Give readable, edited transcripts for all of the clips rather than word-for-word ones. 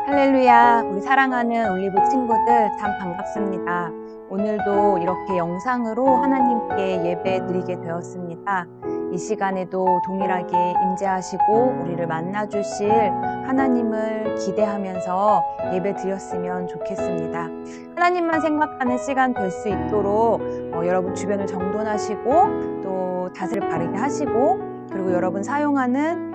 할렐루야, 우리 사랑하는 올리브 친구들 참 반갑습니다. 오늘도 이렇게 영상으로 하나님께 예배 드리게 되었습니다. 이 시간에도 동일하게 임재하시고 우리를 만나주실 하나님을 기대하면서 예배 드렸으면 좋겠습니다. 하나님만 생각하는 시간 될 수 있도록 여러분 주변을 정돈하시고 또 자세를 바르게 하시고, 그리고 여러분 사용하는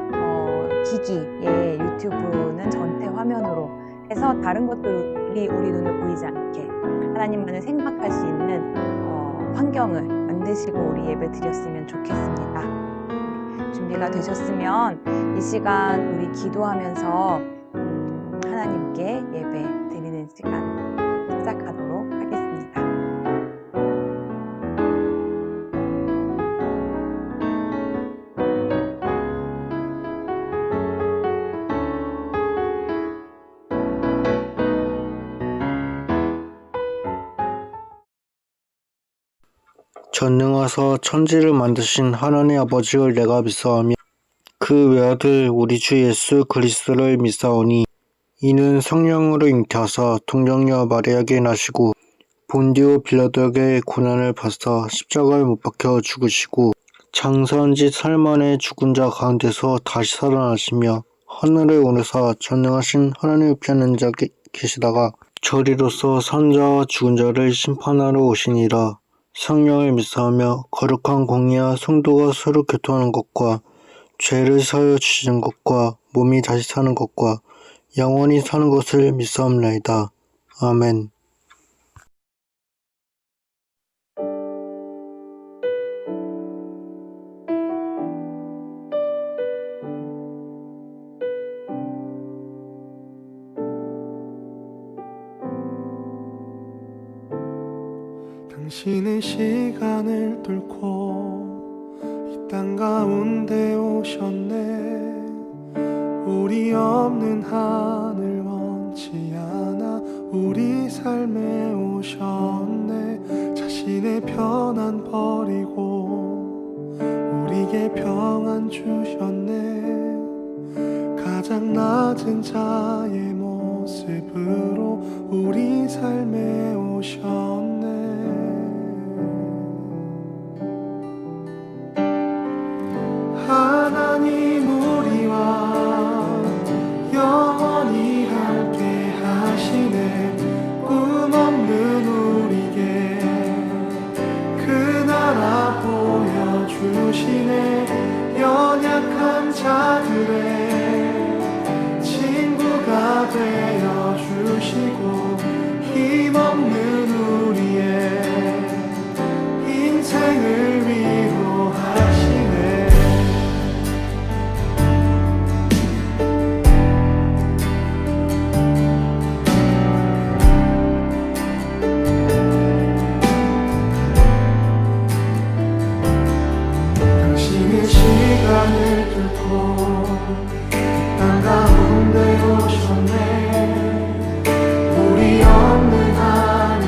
기기의 유튜브는 전체 화면으로 해서 다른 것들이 우리 눈에 보이지 않게 하나님만을 생각할 수 있는 환경을 만드시고 우리 예배 드렸으면 좋겠습니다. 준비가 되셨으면 이 시간 우리 기도하면서 하나님께 예배 드리는 시간 시작하도록 하겠습니다. 전능하사 천지를 만드신 하나님 아버지를 내가 믿사오며 그 외아들 우리 주 예수 그리스도를 믿사오니 이는 성령으로 잉태하사 동정녀 마리아에게 나시고 본디오 빌라도에게 고난을 받사 십자가에 못 박혀 죽으시고 장사한 지 사흘 만에 죽은 자 가운데서 다시 살아나시며 하늘에 오르사 전능하신 하나님 우편에 앉은 자 계시다가 저리로서 산 자와 죽은 자를 심판하러 오시니라. 성령을 믿사오며 거룩한 공의와 성도가 서로 교통하는 것과 죄를 사하여 주시는 것과 몸이 다시 사는 것과 영원히 사는 것을 믿사옵나이다. 아멘. 당신의 시간을 뚫고 이 땅 가운데 오셨네. 우리 없는 하늘 원치 않아 우리 삶에 오셨네. 자신의 편안 버리고 우리에게 평안 주셨네. 가장 낮은 자의 모습으로 우리 삶에 오셨네. 하나님 우리와 영원히 함께 하시네. 꿈 없는 우리에게 그 나라 보여주시네. 연약한 자들의 친구가 되어주시고 힘없는 우리의 인생을 위로하시네. 시간을 뚫고 땅 가운데 오셨네. 우리 없는 하늘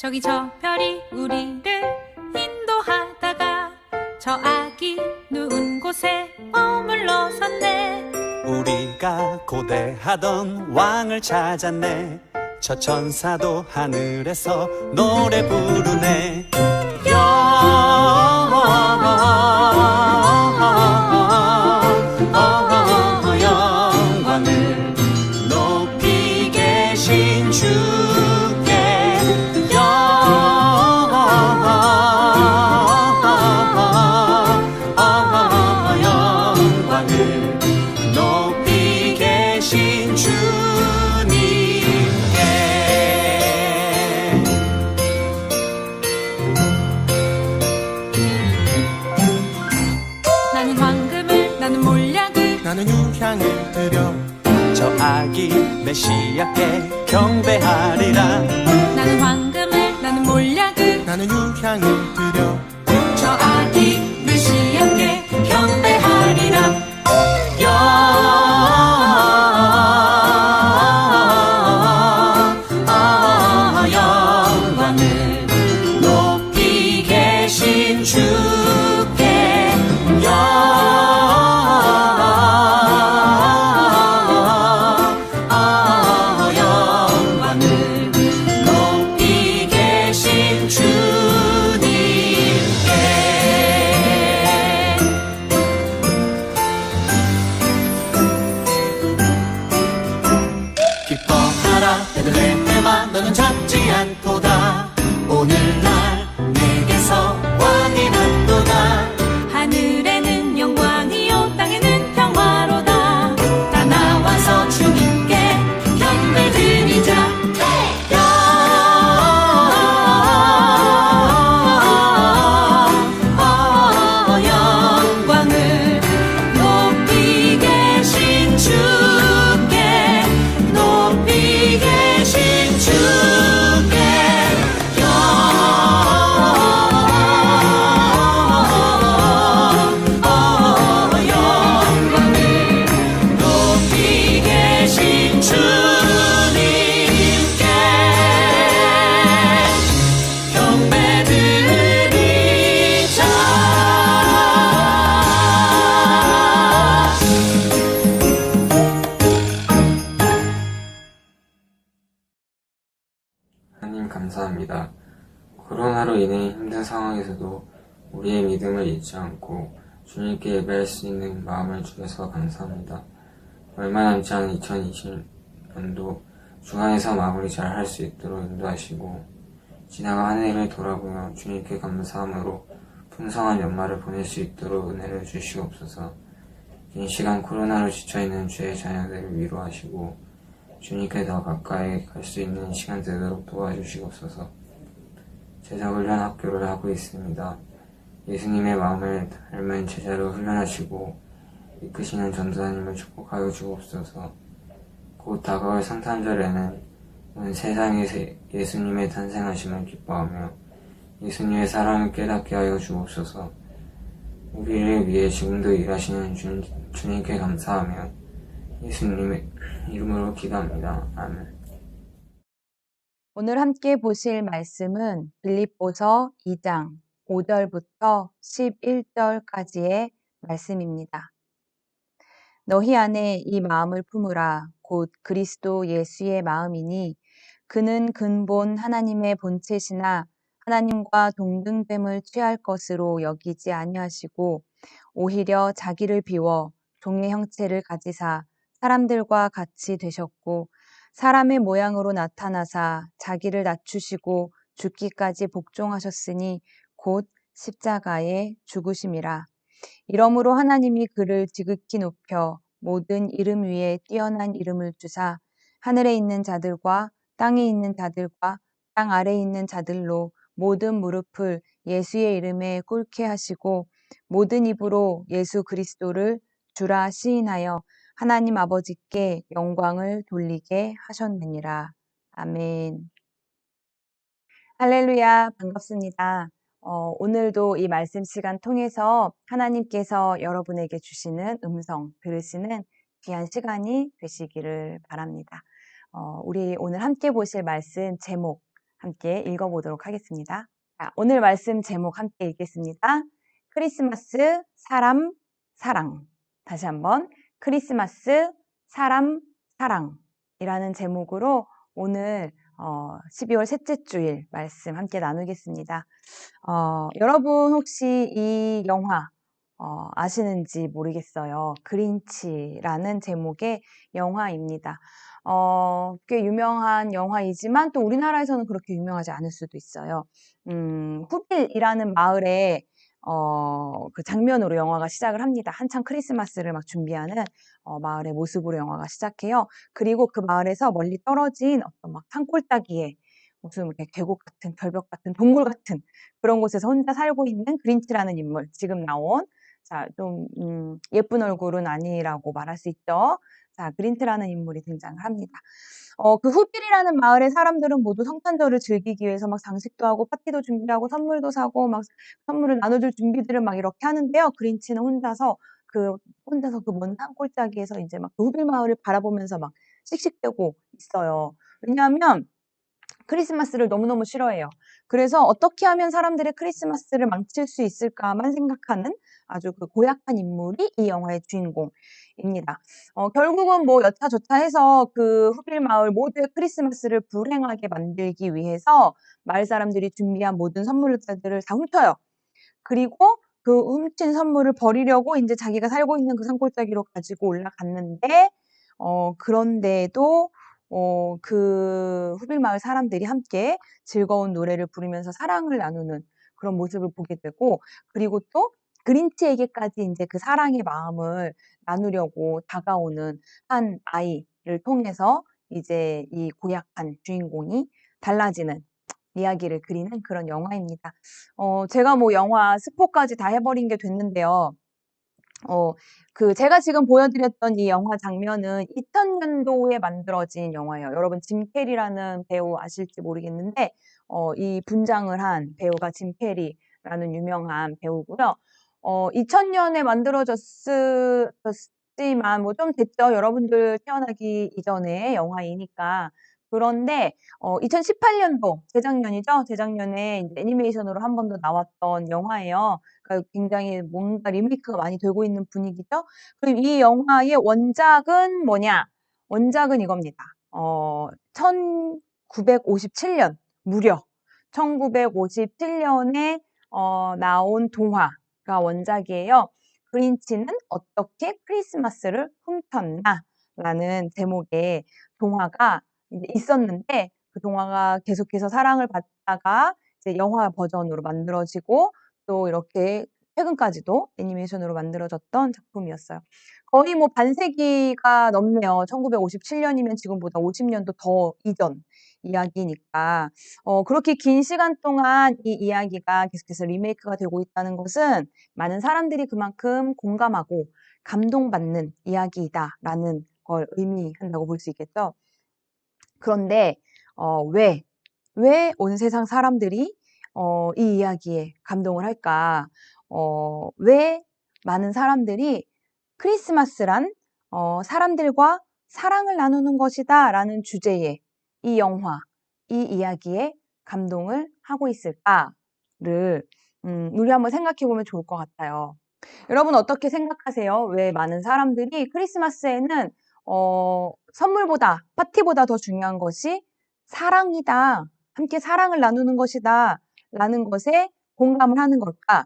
저기 저 별이 우리를 인도하다가 저 아기 누운 곳에 머물러섰네. 우리가 고대하던 왕을 찾았네. 저 천사도 하늘에서 노래 부르네. 영광을 높이 계신 주께 영광을 높이 계신 주님께. 나는 황금을 나는 몰약을 나는 유향을 드려 저 아기 메시아께 경배하리라. 나는 황금을 나는 몰약을 나는 유향을 드려 저 아기 메시아께 경배하리라. 영광을 높이 계신 주께 영광을 높이 계신 주님께. 기뻐하라 베들레헴아 너는 작지 않도다. 오늘날 내게서 왕이 났도다. 하늘에는 영광이요 땅에는 평화로다. 다 나와서 주님께 경배드리자. 영광을 높이 계신 주께 높이 계신 주께 영광을 높이 계신 주님께 하나님 감사합니다. 코로나로 인해 힘든 상황에서도 우리의 믿음을 잊지 않고 주님께 예배할 수 있는 마음을 주셔서 감사합니다. 얼마 남지 않은 2020년도 주간에서 마무리 잘 할 수 있도록 인도하시고 지나간 한 해를 돌아보며 주님께 감사함으로 풍성한 연말을 보낼 수 있도록 은혜를 주시옵소서. 긴 시간 코로나로 지쳐있는 주의 자녀들을 위로하시고 주님께 더 가까이 갈 수 있는 시간 되도록 도와주시옵소서. 제자훈련 학교를 하고 있습니다. 예수님의 마음을 닮은 제자로 훈련하시고 이끄시는 전도사님을 축복하여 주옵소서. 곧 다가올 성탄절에는 온 세상에서 예수님의 탄생하심을 기뻐하며 예수님의 사랑을 깨닫게 하여 주옵소서. 우리를 위해 지금도 일하시는 주님께 감사하며 예수님의 이름으로 기도합니다. 아멘. 오늘 함께 보실 말씀은 빌립보서 2장 5절부터 11절까지의 말씀입니다. 너희 안에 이 마음을 품으라. 곧 그리스도 예수의 마음이니 그는 근본 하나님의 본체시나 하나님과 동등됨을 취할 것으로 여기지 아니하시고 오히려 자기를 비워 종의 형체를 가지사 사람들과 같이 되셨고 사람의 모양으로 나타나사 자기를 낮추시고 죽기까지 복종하셨으니 곧 십자가에 죽으심이라. 이러므로 하나님이 그를 지극히 높여 모든 이름 위에 뛰어난 이름을 주사 하늘에 있는 자들과 땅에 있는 자들과 땅 아래에 있는 자들로 모든 무릎을 예수의 이름에 꿇게 하시고 모든 입으로 예수 그리스도를 주라 시인하여 하나님 아버지께 영광을 돌리게 하셨느니라. 아멘. 할렐루야, 반갑습니다. 오늘도 이 말씀 시간 통해서 하나님께서 여러분에게 주시는 음성 들으시는 귀한 시간이 되시기를 바랍니다. 우리 오늘 함께 보실 말씀 제목, 함께 읽어보도록 하겠습니다. 자, 오늘 말씀 제목 함께 읽겠습니다. 크리스마스, 사람, 사랑. 다시 한번 크리스마스, 사람, 사랑이라는 제목으로 오늘 12월 셋째 주일 말씀 함께 나누겠습니다. 여러분 혹시 이 영화 아시는지 모르겠어요. 그린치라는 제목의 영화입니다. 꽤 유명한 영화이지만 또 우리나라에서는 그렇게 유명하지 않을 수도 있어요. 후빌이라는 마을에 그 장면으로 영화가 시작을 합니다. 한창 크리스마스를 막 준비하는 마을의 모습으로 영화가 시작해요. 그리고 그 마을에서 멀리 떨어진 어떤 막 산골짜기에 무슨 이렇게 계곡 같은 절벽 같은 동굴 같은 그런 곳에서 혼자 살고 있는 그린치라는 인물, 지금 나온 자, 좀 예쁜 얼굴은 아니라고 말할 수 있죠. 자, 그린치라는 인물이 등장을 합니다. 그 후빌이라는 마을의 사람들은 모두 성탄절을 즐기기 위해서 막 장식도 하고 파티도 준비하고 선물도 사고 막 선물을 나눠줄 준비들을 막 이렇게 하는데요. 그린치는 혼자서 그 먼 산골짜기에서 이제 막 후빌 마을을 바라보면서 막 씩씩대고 있어요. 왜냐하면 크리스마스를 너무너무 싫어해요. 그래서 어떻게 하면 사람들의 크리스마스를 망칠 수 있을까만 생각하는 아주 그 고약한 인물이 이 영화의 주인공입니다. 결국은 뭐 여차저차 해서 그 후빌 마을 모두의 크리스마스를 불행하게 만들기 위해서 마을 사람들이 준비한 모든 선물들을 다 훔쳐요. 그리고 그 훔친 선물을 버리려고 이제 자기가 살고 있는 그 산골짜기로 가지고 올라갔는데 그런데도 그 후빌 마을 사람들이 함께 즐거운 노래를 부르면서 사랑을 나누는 그런 모습을 보게 되고, 그리고 또 그린치에게까지 이제 그 사랑의 마음을 나누려고 다가오는 한 아이를 통해서 이제 이 고약한 주인공이 달라지는 이야기를 그리는 그런 영화입니다. 제가 뭐 영화 스포까지 다 해버린 게 됐는데요. 제가 지금 보여드렸던 이 영화 장면은 2000년도에 만들어진 영화예요. 여러분, 짐 캐리라는 배우 아실지 모르겠는데, 이 분장을 한 배우가 짐 캐리라는 유명한 배우고요. 2000년에 만들어졌지만, 뭐 좀 됐죠. 여러분들 태어나기 이전에 영화이니까. 그런데, 2018년도, 재작년이죠? 재작년에 이제 애니메이션으로 한 번 더 나왔던 영화예요. 그러니까 굉장히 뭔가 리메이크가 많이 되고 있는 분위기죠. 그럼 이 영화의 원작은 뭐냐? 원작은 이겁니다. 1957년, 무려 1957년에 나온 동화가 원작이에요. 그린치는 어떻게 크리스마스를 훔쳤나? 라는 제목의 동화가 이제 있었는데, 그 동화가 계속해서 사랑을 받다가 이제 영화 버전으로 만들어지고 또 이렇게 최근까지도 애니메이션으로 만들어졌던 작품이었어요. 거의 뭐 반세기가 넘네요. 1957년이면 지금보다 50년도 더 이전 이야기니까. 그렇게 긴 시간 동안 이 이야기가 계속해서 리메이크가 되고 있다는 것은 많은 사람들이 그만큼 공감하고 감동받는 이야기이다라는 걸 의미한다고 볼 수 있겠죠. 그런데 왜 온 세상 사람들이 이 이야기에 감동을 할까? 왜 많은 사람들이 크리스마스란 사람들과 사랑을 나누는 것이다 라는 주제의 이 영화, 이 이야기에 감동을 하고 있을까를 우리 한번 생각해 보면 좋을 것 같아요. 여러분 어떻게 생각하세요? 왜 많은 사람들이 크리스마스에는 선물보다, 파티보다 더 중요한 것이 사랑이다. 함께 사랑을 나누는 것이다. 라는 것에 공감을 하는 걸까?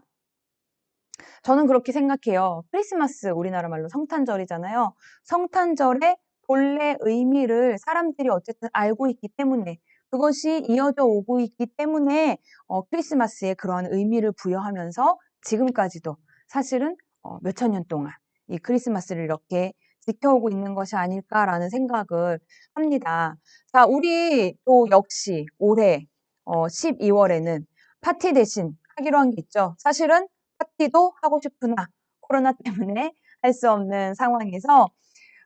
저는 그렇게 생각해요. 크리스마스, 우리나라 말로 성탄절이잖아요. 성탄절의 본래 의미를 사람들이 어쨌든 알고 있기 때문에, 그것이 이어져 오고 있기 때문에 크리스마스에 그러한 의미를 부여하면서 지금까지도 사실은 몇천 년 동안 이 크리스마스를 이렇게 지켜오고 있는 것이 아닐까라는 생각을 합니다. 자, 우리 또 역시 올해 12월에는 파티 대신 하기로 한 게 있죠. 사실은 파티도 하고 싶으나 코로나 때문에 할 수 없는 상황에서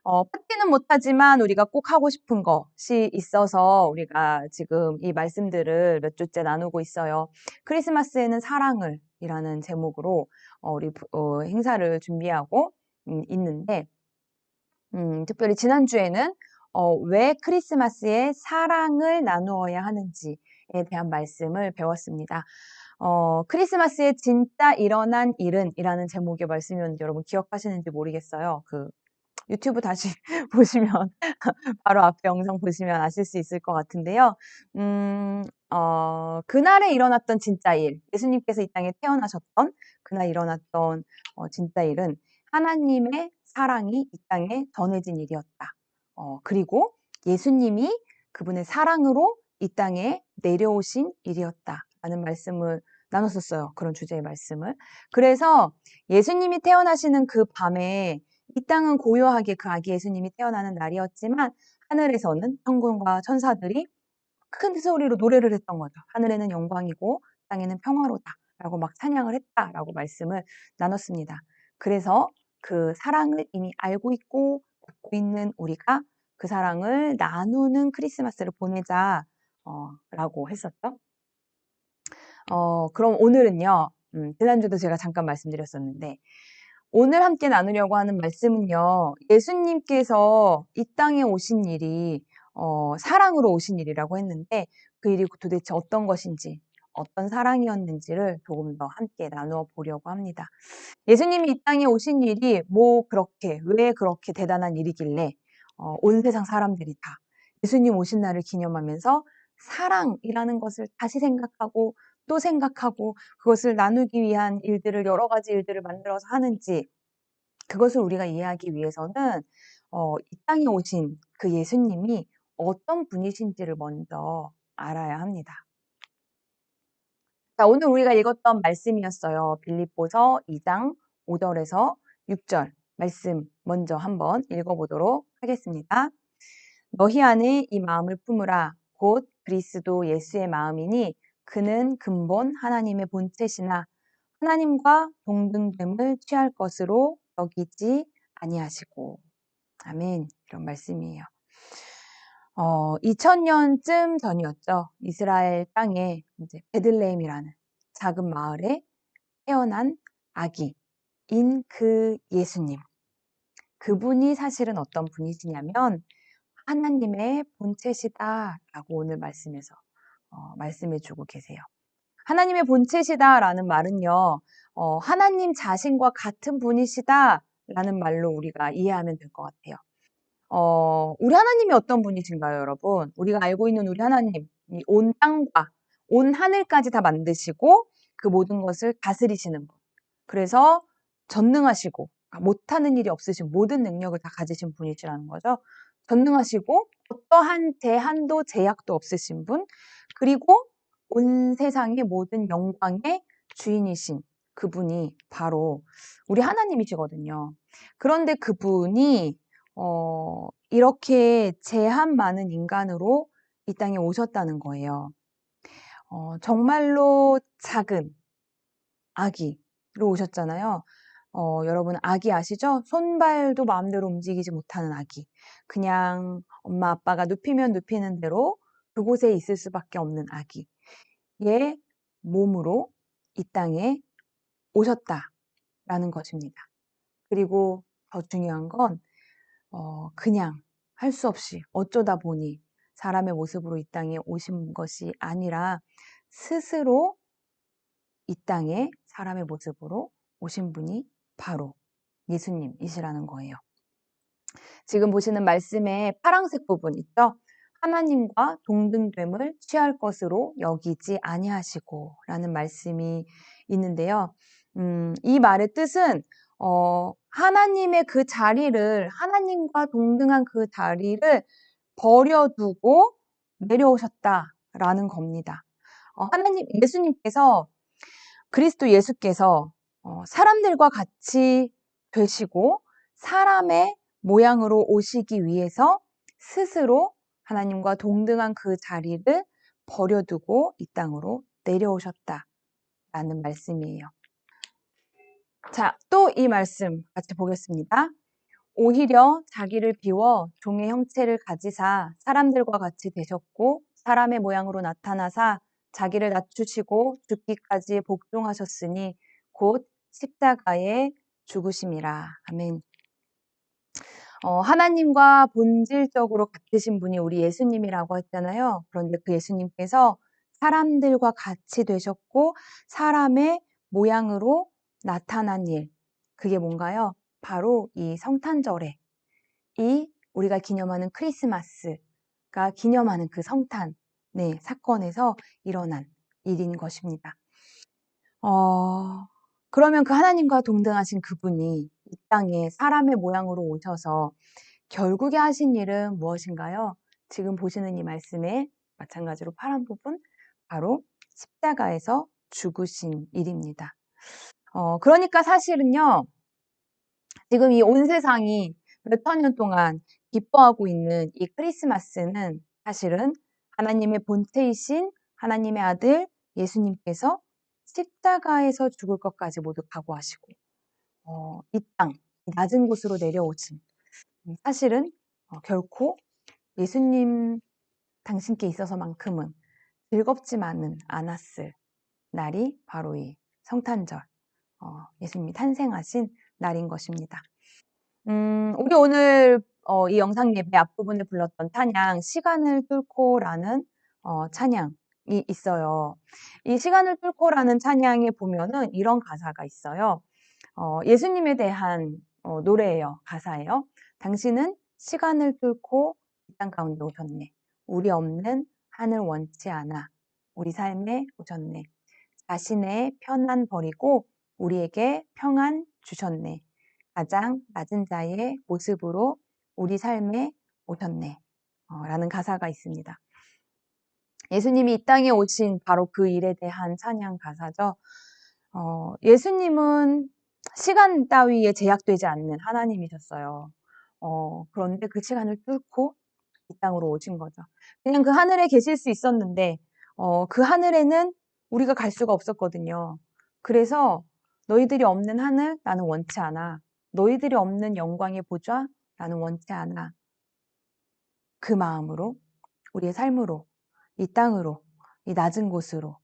파티는 못하지만 우리가 꼭 하고 싶은 것이 있어서 우리가 지금 이 말씀들을 몇 주째 나누고 있어요. 크리스마스에는 사랑을 이라는 제목으로 우리 행사를 준비하고 있는데, 특별히 지난주에는 왜 크리스마스에 사랑을 나누어야 하는지에 대한 말씀을 배웠습니다. 크리스마스에 진짜 일어난 일은 이라는 제목의 말씀이었는데 여러분 기억하시는지 모르겠어요. 유튜브 다시 보시면 바로 앞에 영상 보시면 아실 수 있을 것 같은데요. 그날에 일어났던 진짜 일, 예수님께서 이 땅에 태어나셨던 그날 일어났던 진짜 일은 하나님의 사랑이 이 땅에 전해진 일이었다. 그리고 예수님이 그분의 사랑으로 이 땅에 내려오신 일이었다. 라는 말씀을 나눴었어요. 그런 주제의 말씀을. 그래서 예수님이 태어나시는 그 밤에 이 땅은 고요하게 그 아기 예수님이 태어나는 날이었지만 하늘에서는 천군과 천사들이 큰 소리로 노래를 했던 거죠. 하늘에는 영광이고 땅에는 평화로다 라고 막 찬양을 했다라고 말씀을 나눴습니다. 그래서 그 사랑을 이미 알고 있고 갖고 있는 우리가 그 사랑을 나누는 크리스마스를 보내자 라고 했었죠. 그럼 오늘은요. 지난주도 제가 잠깐 말씀드렸었는데 오늘 함께 나누려고 하는 말씀은요. 예수님께서 이 땅에 오신 일이 사랑으로 오신 일이라고 했는데 그 일이 도대체 어떤 것인지 어떤 사랑이었는지를 조금 더 함께 나누어 보려고 합니다. 예수님이 이 땅에 오신 일이 왜 그렇게 대단한 일이길래 온 세상 사람들이 다 예수님 오신 날을 기념하면서 사랑이라는 것을 다시 생각하고 또 생각하고 그것을 나누기 위한 일들을 여러 가지 일들을 만들어서 하는지 그것을 우리가 이해하기 위해서는 이 땅에 오신 그 예수님이 어떤 분이신지를 먼저 알아야 합니다. 자, 오늘 우리가 읽었던 말씀이었어요. 빌립보서 2장 5절에서 6절 말씀 먼저 한번 읽어보도록 하겠습니다. 너희 안에 이 마음을 품으라. 곧 그리스도 예수의 마음이니 그는 근본 하나님의 본체시나 하나님과 동등됨을 취할 것으로 여기지 아니하시고. 아멘. 이런 말씀이에요. 2000년쯤 전이었죠. 이스라엘 땅에 이제 베들레헴이라는 작은 마을에 태어난 아기인 그 예수님. 그분이 사실은 어떤 분이시냐면 하나님의 본체시다라고 오늘 말씀에서 말씀해 주고 계세요. 하나님의 본체시다라는 말은요. 하나님 자신과 같은 분이시다라는 말로 우리가 이해하면 될 것 같아요. 우리 하나님이 어떤 분이신가요, 여러분? 우리가 알고 있는 우리 하나님, 온 땅과 온 하늘까지 다 만드시고 그 모든 것을 다스리시는 분. 그래서 전능하시고 못하는 일이 없으신 모든 능력을 다 가지신 분이시라는 거죠. 전능하시고 어떠한 제한도 제약도 없으신 분. 그리고 온 세상의 모든 영광의 주인이신 그분이 바로 우리 하나님이시거든요. 그런데 그분이 이렇게 제한 많은 인간으로 이 땅에 오셨다는 거예요. 정말로 작은 아기로 오셨잖아요. 여러분 아기 아시죠? 손발도 마음대로 움직이지 못하는 아기. 그냥 엄마 아빠가 눕히면 눕히는 대로 그곳에 있을 수밖에 없는 아기의 몸으로 이 땅에 오셨다라는 것입니다. 그리고 더 중요한 건 그냥 할 수 없이 어쩌다 보니 사람의 모습으로 이 땅에 오신 것이 아니라 스스로 이 땅에 사람의 모습으로 오신 분이 바로 예수님이시라는 거예요. 지금 보시는 말씀의 파란색 부분 있죠? 하나님과 동등됨을 취할 것으로 여기지 아니하시고 라는 말씀이 있는데요. 이 말의 뜻은 하나님의 그 자리를 하나님과 동등한 그 자리를 버려두고 내려오셨다라는 겁니다. 예수님께서 그리스도 예수께서 사람들과 같이 되시고 사람의 모양으로 오시기 위해서 스스로 하나님과 동등한 그 자리를 버려두고 이 땅으로 내려오셨다라는 말씀이에요. 자, 또 이 말씀 같이 보겠습니다. 오히려 자기를 비워 종의 형체를 가지사 사람들과 같이 되셨고 사람의 모양으로 나타나사 자기를 낮추시고 죽기까지 복종하셨으니 곧 십자가에 죽으심이라. 아멘. 하나님과 본질적으로 같으신 분이 우리 예수님이라고 했잖아요. 그런데 그 예수님께서 사람들과 같이 되셨고 사람의 모양으로 나타난 일. 그게 뭔가요? 바로 이 성탄절에 이 우리가 기념하는 크리스마스가 기념하는 그 성탄 사건에서 일어난 일인 것입니다. 그러면 그 하나님과 동등하신 그분이 이 땅에 사람의 모양으로 오셔서 결국에 하신 일은 무엇인가요? 지금 보시는 이 말씀에 마찬가지로 파란 부분, 바로 십자가에서 죽으신 일입니다. 그러니까 사실은요, 지금 이 온 세상이 몇 천 년 동안 기뻐하고 있는 이 크리스마스는 사실은 하나님의 본체이신 하나님의 아들 예수님께서 십자가에서 죽을 것까지 모두 각오하시고 이 땅, 낮은 곳으로 내려오신 사실은 결코 예수님 당신께 있어서만큼은 즐겁지만은 않았을 날이 바로 이 성탄절, 예수님이 탄생하신 날인 것입니다. 우리 오늘 이 영상 예배 앞부분에 불렀던 찬양 시간을 뚫고라는 찬양이 있어요. 이 시간을 뚫고라는 찬양에 보면은 이런 가사가 있어요. 예수님에 대한 노래예요. 가사예요. 당신은 시간을 뚫고 이 땅 가운데 오셨네. 우리 없는 하늘 원치 않아. 우리 삶에 오셨네. 자신의 편안 버리고 우리에게 평안 주셨네. 가장 낮은 자의 모습으로 우리 삶에 오셨네. 라는 가사가 있습니다. 예수님이 이 땅에 오신 바로 그 일에 대한 찬양 가사죠. 예수님은 시간 따위에 제약되지 않는 하나님이셨어요. 그런데 그 시간을 뚫고 이 땅으로 오신 거죠. 그냥 그 하늘에 계실 수 있었는데 그 하늘에는 우리가 갈 수가 없었거든요. 그래서 너희들이 없는 하늘 나는 원치 않아. 너희들이 없는 영광의 보좌 나는 원치 않아. 그 마음으로 우리의 삶으로 이 땅으로 이 낮은 곳으로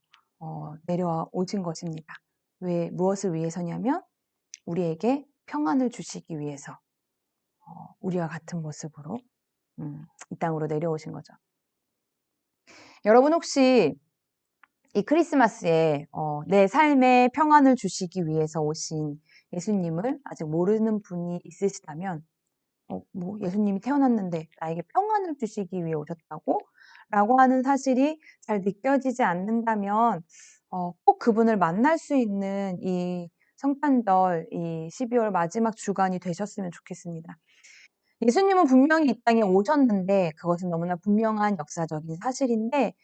내려와 오신 것입니다. 왜 무엇을 위해서냐면 우리에게 평안을 주시기 위해서 우리와 같은 모습으로 이 땅으로 내려오신 거죠. 여러분 혹시 이 크리스마스에 내 삶에 평안을 주시기 위해서 오신 예수님을 아직 모르는 분이 있으시다면 뭐 예수님이 태어났는데 나에게 평안을 주시기 위해 오셨다고? 라고 하는 사실이 잘 느껴지지 않는다면 꼭 그분을 만날 수 있는 이 성탄절, 이 12월 마지막 주간이 되셨으면 좋겠습니다. 예수님은 분명히 이 땅에 오셨는데 그것은 너무나 분명한 역사적인 사실인데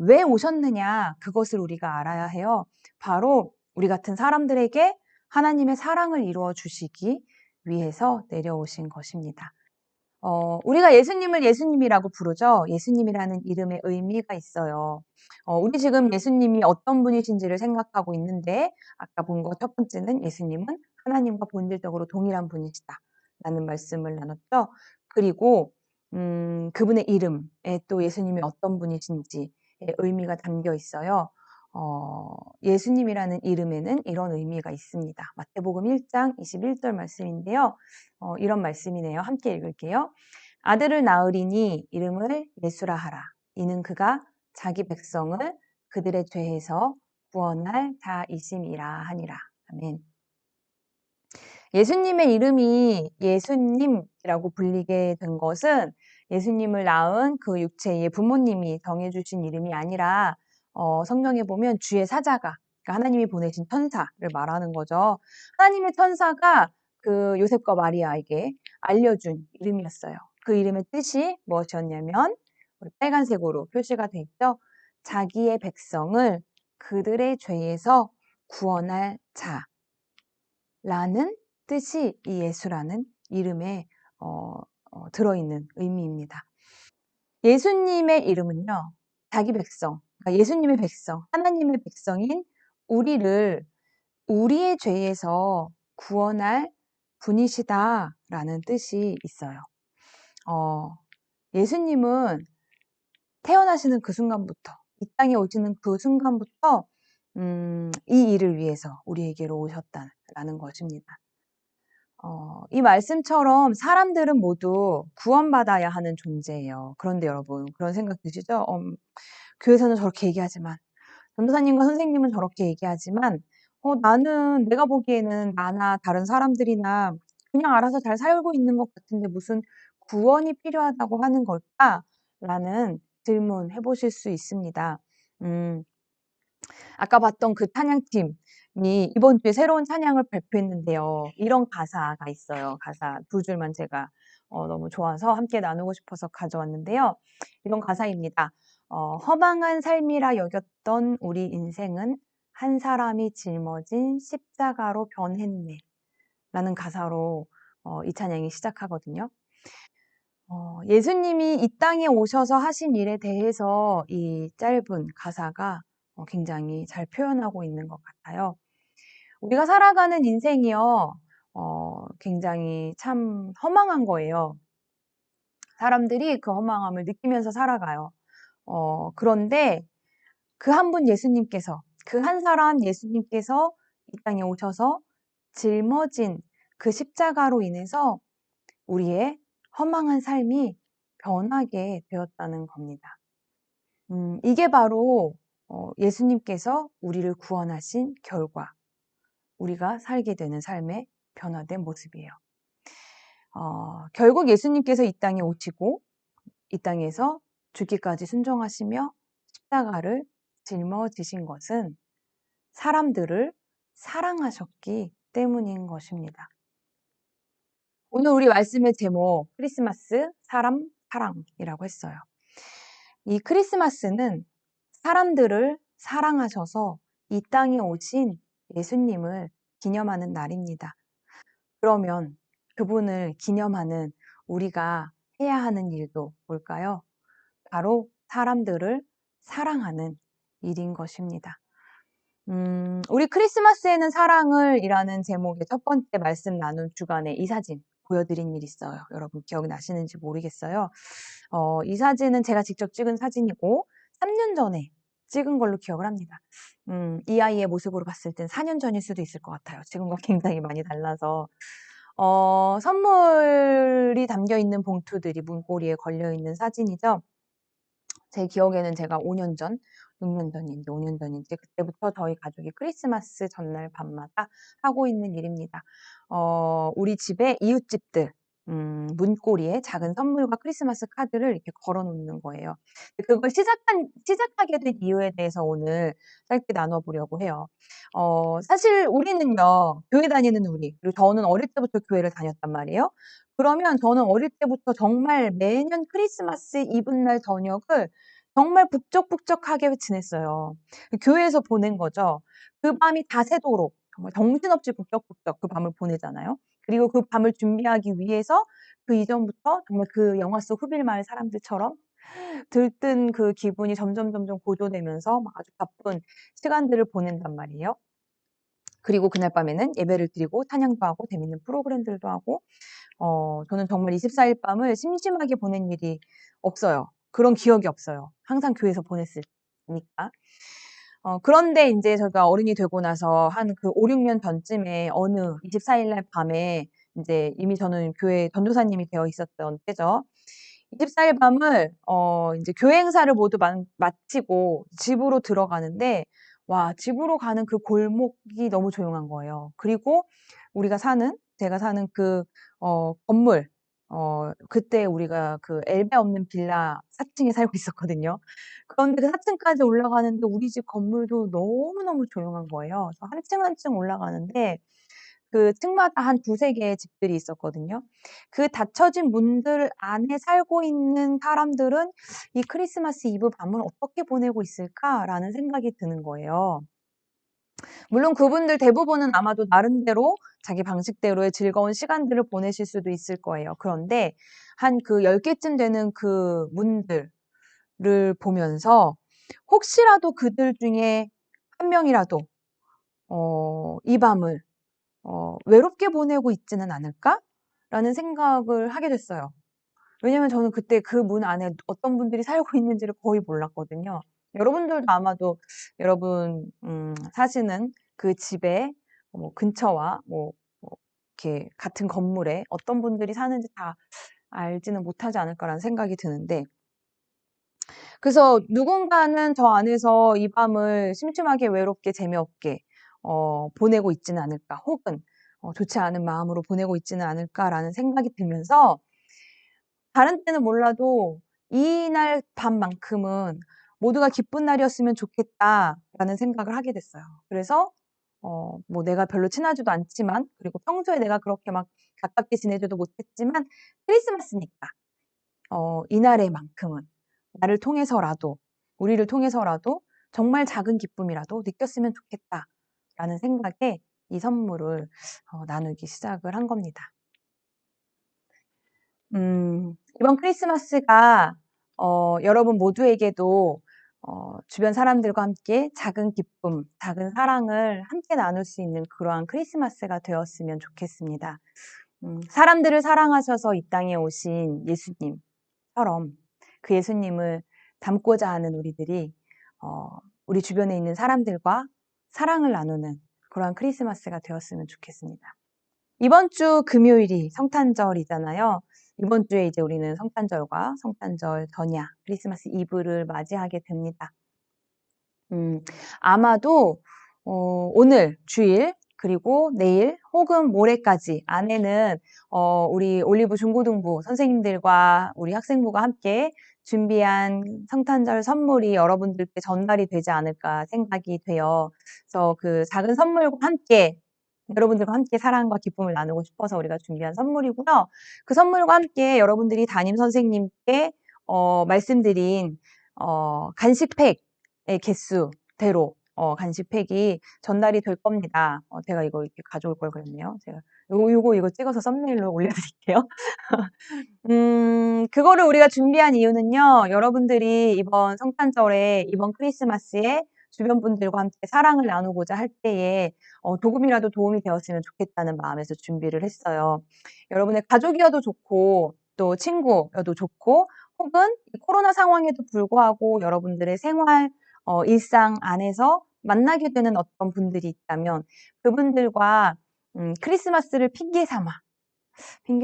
왜 오셨느냐 그것을 우리가 알아야 해요. 바로 우리 같은 사람들에게 하나님의 사랑을 이루어 주시기 위해서 내려오신 것입니다. 우리가 예수님을 예수님이라고 부르죠. 예수님이라는 이름의 의미가 있어요. 우리 지금 예수님이 어떤 분이신지를 생각하고 있는데 아까 본 것 첫 번째는 예수님은 하나님과 본질적으로 동일한 분이시다. 라는 말씀을 나눴죠. 그리고 그분의 이름에 또 예수님이 어떤 분이신지의 의미가 담겨 있어요. 예수님이라는 이름에는 이런 의미가 있습니다. 마태복음 1장 21절 말씀인데요. 이런 말씀이네요. 함께 읽을게요. 아들을 낳으리니 이름을 예수라 하라. 이는 그가 자기 백성을 그들의 죄에서 구원할 자이심이라 하니라. 아멘. 예수님의 이름이 예수님이라고 불리게 된 것은 예수님을 낳은 그 육체의 부모님이 정해주신 이름이 아니라 성경에 보면 주의 사자가 그러니까 하나님이 보내신 천사를 말하는 거죠. 하나님의 천사가 그 요셉과 마리아에게 알려준 이름이었어요. 그 이름의 뜻이 무엇이었냐면 빨간색으로 표시가 돼 있죠. 자기의 백성을 그들의 죄에서 구원할 자라는 뜻이 이 예수라는 이름에 들어있는 의미입니다. 예수님의 이름은요. 자기 백성, 그러니까 예수님의 백성, 하나님의 백성인 우리를 우리의 죄에서 구원할 분이시다라는 뜻이 있어요. 예수님은 태어나시는 그 순간부터, 이 땅에 오시는 그 순간부터 이 일을 위해서 우리에게로 오셨다라는 것입니다. 이 말씀처럼 사람들은 모두 구원받아야 하는 존재예요. 그런데 여러분, 그런 생각 드시죠? 교회에서는 저렇게 얘기하지만, 전도사님과 선생님은 저렇게 얘기하지만, 나는 내가 보기에는 나나 다른 사람들이나 그냥 알아서 잘 살고 있는 것 같은데 무슨 구원이 필요하다고 하는 걸까? 라는 질문 해보실 수 있습니다. 음, 아까 봤던 그 찬양팀이 이번 주에 새로운 찬양을 발표했는데요. 이런 가사가 있어요. 가사 두 줄만 제가 너무 좋아서 함께 나누고 싶어서 가져왔는데요. 이런 가사입니다. 허망한 삶이라 여겼던 우리 인생은 한 사람이 짊어진 십자가로 변했네. 라는 가사로 이 찬양이 시작하거든요. 예수님이 이 땅에 오셔서 하신 일에 대해서 이 짧은 가사가 굉장히 잘 표현하고 있는 것 같아요. 우리가 살아가는 인생이요, 굉장히 참 허망한 거예요. 사람들이 그 허망함을 느끼면서 살아가요. 그런데 그 한 분 예수님께서, 그 한 사람 예수님께서 이 땅에 오셔서 짊어진 그 십자가로 인해서 우리의 허망한 삶이 변하게 되었다는 겁니다. 이게 바로 예수님께서 우리를 구원하신 결과, 우리가 살게 되는 삶의 변화된 모습이에요. 결국 예수님께서 이 땅에 오시고 이 땅에서 죽기까지 순종하시며 십자가를 짊어지신 것은 사람들을 사랑하셨기 때문인 것입니다. 오늘 우리 말씀의 제목 크리스마스 사람 사랑이라고 했어요. 이 크리스마스는 사람들을 사랑하셔서 이 땅에 오신 예수님을 기념하는 날입니다. 그러면 그분을 기념하는 우리가 해야 하는 일도 뭘까요? 바로 사람들을 사랑하는 일인 것입니다. 우리 크리스마스에는 사랑을 이라는 제목의 첫 번째 말씀 나눈 주간에 이 사진 보여드린 일 있어요. 여러분 기억나시는지 모르겠어요. 이 사진은 제가 직접 찍은 사진이고 3년 전에 찍은 걸로 기억을 합니다. 이 아이의 모습으로 봤을 땐 4년 전일 수도 있을 것 같아요. 지금과 굉장히 많이 달라서. 선물이 담겨있는 봉투들이 문고리에 걸려있는 사진이죠. 제 기억에는 제가 5년 전, 6년 전인지 5년 전인지 그때부터 저희 가족이 크리스마스 전날 밤마다 하고 있는 일입니다. 우리 집의 이웃집들 문고리에 작은 선물과 크리스마스 카드를 이렇게 걸어 놓는 거예요. 그걸 시작하게 된 이유에 대해서 오늘 짧게 나눠보려고 해요. 사실 우리는요, 교회 다니는 우리, 그리고 저는 어릴 때부터 교회를 다녔단 말이에요. 그러면 저는 어릴 때부터 정말 매년 크리스마스 이브날 저녁을 정말 북적북적하게 지냈어요. 교회에서 보낸 거죠. 그 밤이 다 새도록 정말 정신없이 북적북적 그 밤을 보내잖아요. 그리고 그 밤을 준비하기 위해서 그 이전부터 정말 그 영화 속 흡일마을 사람들처럼 들뜬 그 기분이 점점 고조되면서 막 아주 바쁜 시간들을 보낸단 말이에요. 그리고 그날 밤에는 예배를 드리고 찬양도 하고 재밌는 프로그램들도 하고 저는 정말 24일 밤을 심심하게 보낸 일이 없어요. 그런 기억이 없어요. 항상 교회에서 보냈으니까. 그런데 이제 제가 어른이 되고 나서 한 그 5, 6년 전쯤에 어느 24일 날 밤에 이제 이미 저는 교회 전도사님이 되어 있었던 때죠. 24일 밤을 이제 교회 행사를 모두 마치고 집으로 들어가는데 와, 집으로 가는 그 골목이 너무 조용한 거예요. 그리고 제가 사는 그 건물 그때 우리가 그 엘베 없는 빌라 4층에 살고 있었거든요. 그런데 그 4층까지 올라가는데 우리 집 건물도 너무너무 조용한 거예요. 그래서 한 층 한 층 올라가는데 그 층마다 한 2-3 개의 집들이 있었거든요. 그 닫혀진 문들 안에 살고 있는 사람들은 '이 크리스마스 이브 밤을 어떻게 보내고 있을까?'라는 생각이 드는 거예요. 물론 그분들 대부분은 아마도 나름대로 자기 방식대로의 즐거운 시간들을 보내실 수도 있을 거예요. 그런데 한 그 10개쯤 되는 그 문들을 보면서 혹시라도 그들 중에 한 명이라도 이 밤을 외롭게 보내고 있지는 않을까라는 생각을 하게 됐어요. 왜냐면 저는 그때 그 문 안에 어떤 분들이 살고 있는지를 거의 몰랐거든요. 여러분들도 아마도 여러분 사시는 그 집의 근처와 이렇게 같은 건물에 어떤 분들이 사는지 다 알지는 못하지 않을까라는 생각이 드는데 그래서 누군가는 저 안에서 이 밤을 심심하게 외롭게 재미없게 보내고 있지는 않을까, 혹은 좋지 않은 마음으로 보내고 있지는 않을까라는 생각이 들면서 다른 때는 몰라도 이날 밤만큼은 모두가 기쁜 날이었으면 좋겠다라는 생각을 하게 됐어요. 그래서 뭐 내가 별로 친하지도 않지만, 그리고 평소에 내가 그렇게 막 가깝게 지내지도 못했지만 크리스마스니까 이날에만큼은 나를 통해서라도, 우리를 통해서라도 정말 작은 기쁨이라도 느꼈으면 좋겠다라는 생각에 이 선물을 나누기 시작을 한 겁니다. 이번 크리스마스가 여러분 모두에게도 주변 사람들과 함께 작은 기쁨, 작은 사랑을 함께 나눌 수 있는 그러한 크리스마스가 되었으면 좋겠습니다. 사람들을 사랑하셔서 이 땅에 오신 예수님처럼 그 예수님을 닮고자 하는 우리들이 우리 주변에 있는 사람들과 사랑을 나누는 그러한 크리스마스가 되었으면 좋겠습니다. 이번 주 금요일이 성탄절이잖아요. 이번 주에 이제 우리는 성탄절과 성탄절 전야, 크리스마스 이브를 맞이하게 됩니다. 아마도 오늘 주일, 그리고 내일 혹은 모레까지 안에는 우리 올리브 중고등부 선생님들과 우리 학생부가 함께 준비한 성탄절 선물이 여러분들께 전달이 되지 않을까 생각이 돼요. 그래서 그 작은 선물과 함께 여러분들과 함께 사랑과 기쁨을 나누고 싶어서 우리가 준비한 선물이고요. 그 선물과 함께 여러분들이 담임 선생님께 말씀드린 간식팩의 개수대로 간식팩이 전달이 될 겁니다. 제가 이거 이렇게 가져올 걸 그랬네요. 제가 이거 찍어서 썸네일로 올려드릴게요. 그거를 우리가 준비한 이유는요, 여러분들이 이번 성탄절에, 이번 크리스마스에 주변 분들과 함께 사랑을 나누고자 할 때에 조금이라도 도움이 되었으면 좋겠다는 마음에서 준비를 했어요. 여러분의 가족이어도 좋고, 또 친구여도 좋고, 혹은 코로나 상황에도 불구하고 여러분들의 생활, 일상 안에서 만나게 되는 어떤 분들이 있다면 그분들과 크리스마스를 핑계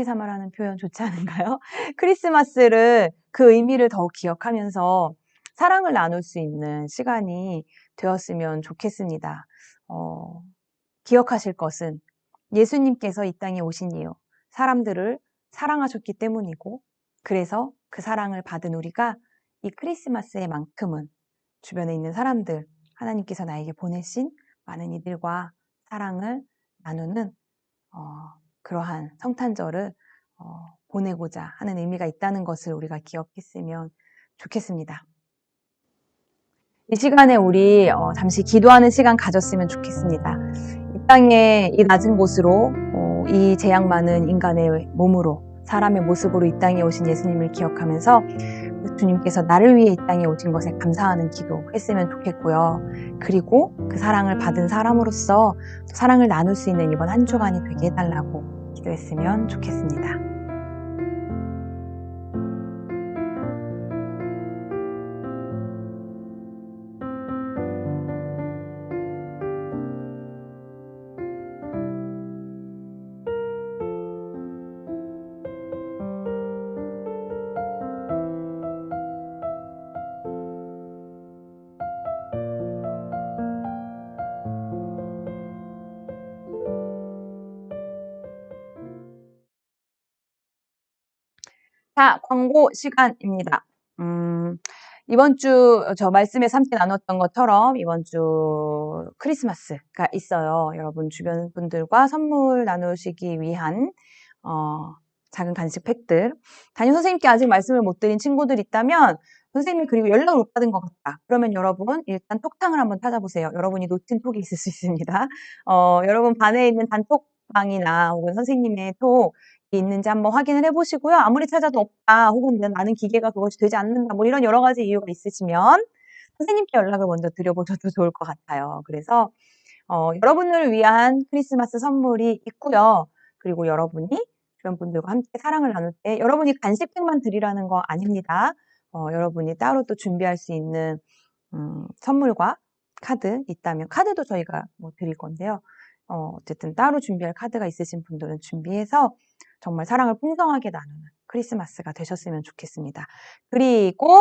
삼아라는 표현 좋지 않은가요? 크리스마스를 그 의미를 더 기억하면서 사랑을 나눌 수 있는 시간이 되었으면 좋겠습니다. 기억하실 것은 예수님께서 이 땅에 오신 이유, 사람들을 사랑하셨기 때문이고, 그래서 그 사랑을 받은 우리가 이 크리스마스에만큼은 주변에 있는 사람들, 하나님께서 나에게 보내신 많은 이들과 사랑을 나누는 그러한 성탄절을 보내고자 하는 의미가 있다는 것을 우리가 기억했으면 좋겠습니다. 이 시간에 우리 잠시 기도하는 시간 가졌으면 좋겠습니다. 이 땅에 이 낮은 곳으로 이 재앙 많은 인간의 몸으로, 사람의 모습으로 이 땅에 오신 예수님을 기억하면서 주님께서 나를 위해 이 땅에 오신 것에 감사하는 기도 했으면 좋겠고요. 그리고 그 사랑을 받은 사람으로서 사랑을 나눌 수 있는 이번 한 주간이 되게 해달라고 기도했으면 좋겠습니다. 자, 광고 시간입니다. 이번 주 저 말씀에서 함께 나눴던 것처럼 이번 주 크리스마스가 있어요. 여러분 주변 분들과 선물 나누시기 위한 작은 간식 팩들. 담임 선생님께 아직 말씀을 못 드린 친구들 있다면 선생님이 그리고 연락을 못 받은 것 같다. 그러면 여러분 일단 톡탕을 한번 찾아보세요. 여러분이 놓친 톡이 있을 수 있습니다. 여러분 반에 있는 단톡방이나 혹은 선생님의 톡이 있는지 한번 확인을 해보시고요. 아무리 찾아도 없다, 혹은 나는 기계가 그것이 되지 않는다, 뭐 이런 여러 가지 이유가 있으시면 선생님께 연락을 먼저 드려보셔도 좋을 것 같아요. 그래서 여러분을 위한 크리스마스 선물이 있고요. 그리고 여러분이 주변 분들과 함께 사랑을 나눌 때 여러분이 간식팩만 드리라는 거 아닙니다. 여러분이 따로 또 준비할 수 있는 선물과 카드 있다면 카드도 저희가 뭐 드릴 건데요. 어쨌든 따로 준비할 카드가 있으신 분들은 준비해서 정말 사랑을 풍성하게 나누는 크리스마스가 되셨으면 좋겠습니다. 그리고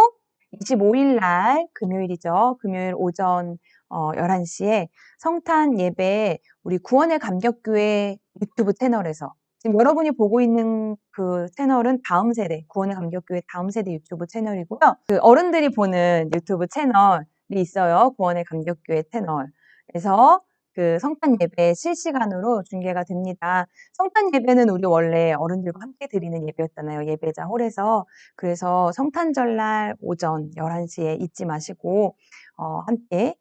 25일 날 금요일이죠. 금요일 오전 11시에 성탄 예배 우리 구원의 감격교회 유튜브 채널에서 지금 여러분이 보고 있는 그 채널은 다음 세대, 구원의 감격교회 다음 세대 유튜브 채널이고요. 그 어른들이 보는 유튜브 채널이 있어요. 구원의 감격교회 채널. 그래서 그 성탄 예배 실시간으로 중계가 됩니다. 성탄 예배는 우리 원래 어른들과 함께 드리는 예배였잖아요. 예배자 홀에서. 그래서 성탄절날 오전 11시에 잊지 마시고 함께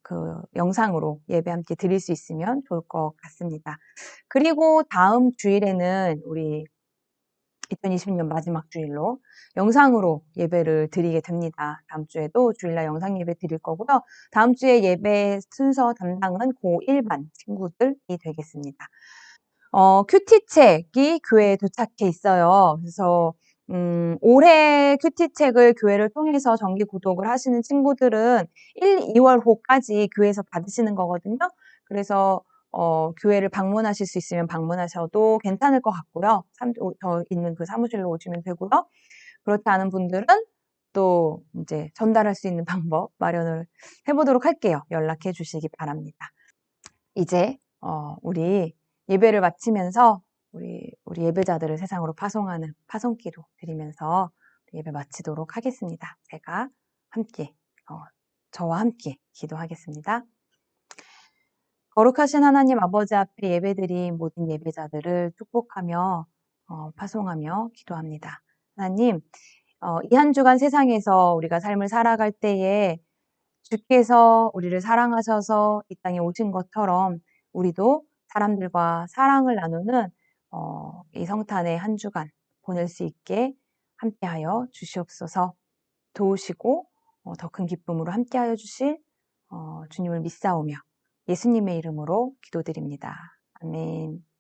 그 영상으로 예배 함께 드릴 수 있으면 좋을 것 같습니다. 그리고 다음 주일에는 우리 2020년 마지막 주일로 영상으로 예배를 드리게 됩니다. 다음 주에도 주일날 영상 예배 드릴 거고요. 다음 주에 예배 순서 담당은 고1반 친구들이 되겠습니다. 큐티책이 교회에 도착해 있어요. 그래서 올해 큐티책을 교회를 통해서 정기 구독을 하시는 친구들은 1, 2월호까지 교회에서 받으시는 거거든요. 그래서 교회를 방문하실 수 있으면 방문하셔도 괜찮을 것 같고요. 저 있는 그 사무실로 오시면 되고요. 그렇지 않은 분들은 또 이제 전달할 수 있는 방법 마련을 해보도록 할게요. 연락해 주시기 바랍니다. 이제 우리 예배를 마치면서 우리 예배자들을 세상으로 파송하는 파송기도 드리면서 예배 마치도록 하겠습니다. 제가 함께 저와 함께 기도하겠습니다. 거룩하신 하나님 아버지 앞에 예배드린 모든 예배자들을 축복하며 파송하며 기도합니다. 하나님, 이 한 주간 세상에서 우리가 삶을 살아갈 때에 주께서 우리를 사랑하셔서 이 땅에 오신 것처럼 우리도 사람들과 사랑을 나누는 이 성탄의 한 주간 보낼 수 있게 함께하여 주시옵소서. 도우시고 더 큰 기쁨으로 함께하여 주실 주님을 믿사오며 예수님의 이름으로 기도드립니다. 아멘.